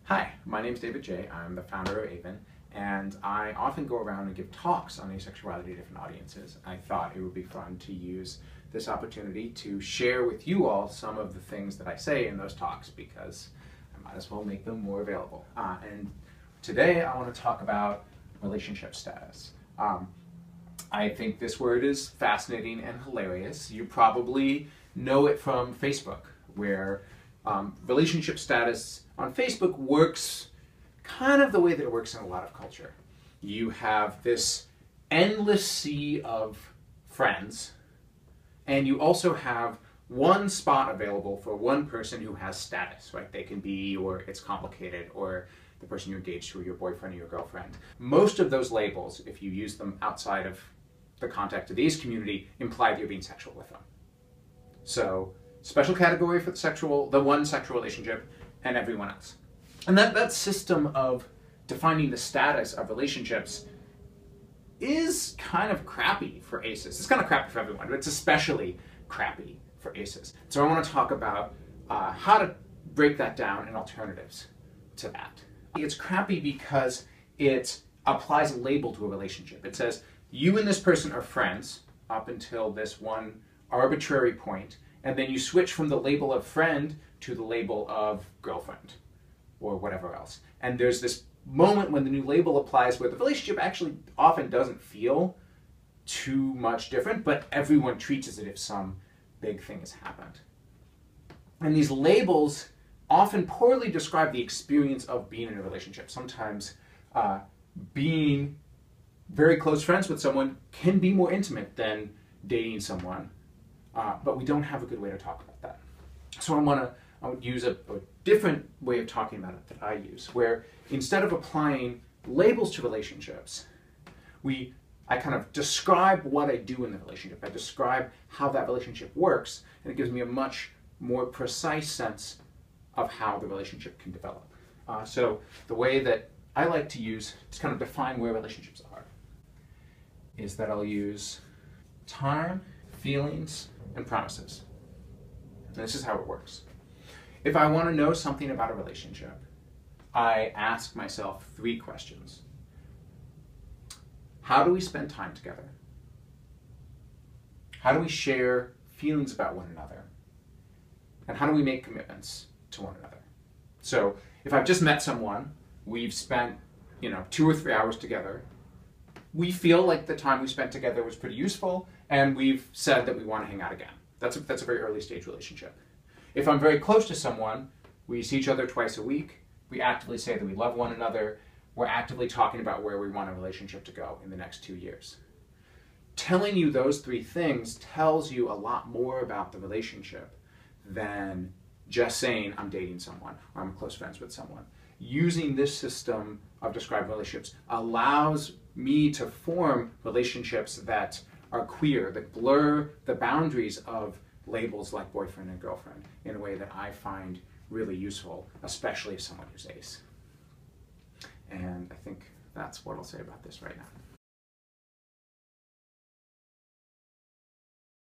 Hi, my name is David J. I'm the founder of AVEN, and I often go around and give talks on asexuality to different audiences. I thought it would be fun to use this opportunity to share with you all some of the things that I say in those talks because I might as well make them more available. And today I want to talk about relationship status. I think this word is fascinating and hilarious. You probably know it from Facebook, where relationship status on Facebook works kind of the way that it works in a lot of culture. You have this endless sea of friends, and you also have one spot available for one person who has status, right? They can be, or it's complicated, or the person you're engaged to, or your boyfriend or your girlfriend. Most of those labels, if you use them outside of the context of the ace community, imply that you're being sexual with them. So, special category for the one sexual relationship, and everyone else. And that system of defining the status of relationships is kind of crappy for aces. It's kind of crappy for everyone, but it's especially crappy for aces. So I want to talk about how to break that down and alternatives to that. It's crappy because it applies a label to a relationship. It says, you and this person are friends up until this one arbitrary point, and then you switch from the label of friend to the label of girlfriend or whatever else. And there's this moment when the new label applies where the relationship actually often doesn't feel too much different, but everyone treats it as if some big thing has happened. And these labels often poorly describe the experience of being in a relationship. Sometimes being very close friends with someone can be more intimate than dating someone, but we don't have a good way to talk about that. So I would use a different way of talking about it that I use, where instead of applying labels to relationships, I kind of describe what I do in the relationship. I describe how that relationship works, and it gives me a much more precise sense of how the relationship can develop. So the way that I like to use to kind of define where relationships are is that I'll use time, feelings, and promises. And this is how it works. If I want to know something about a relationship, I ask myself 3 questions. How do we spend time together? How do we share feelings about one another? And how do we make commitments to one another? So if I've just met someone, we've spent 2 or 3 hours together, we feel like the time we spent together was pretty useful, and we've said that we want to hang out again. That's a very early stage relationship. If I'm very close to someone, we see each other twice a week, we actively say that we love one another, we're actively talking about where we want a relationship to go in the next 2 years. Telling you those 3 things tells you a lot more about the relationship than just saying I'm dating someone or I'm close friends with someone. Using this system of describing relationships allows me to form relationships that are queer, that blur the boundaries of labels like boyfriend and girlfriend in a way that I find really useful, especially as someone who's ace. And I think that's what I'll say about this right now.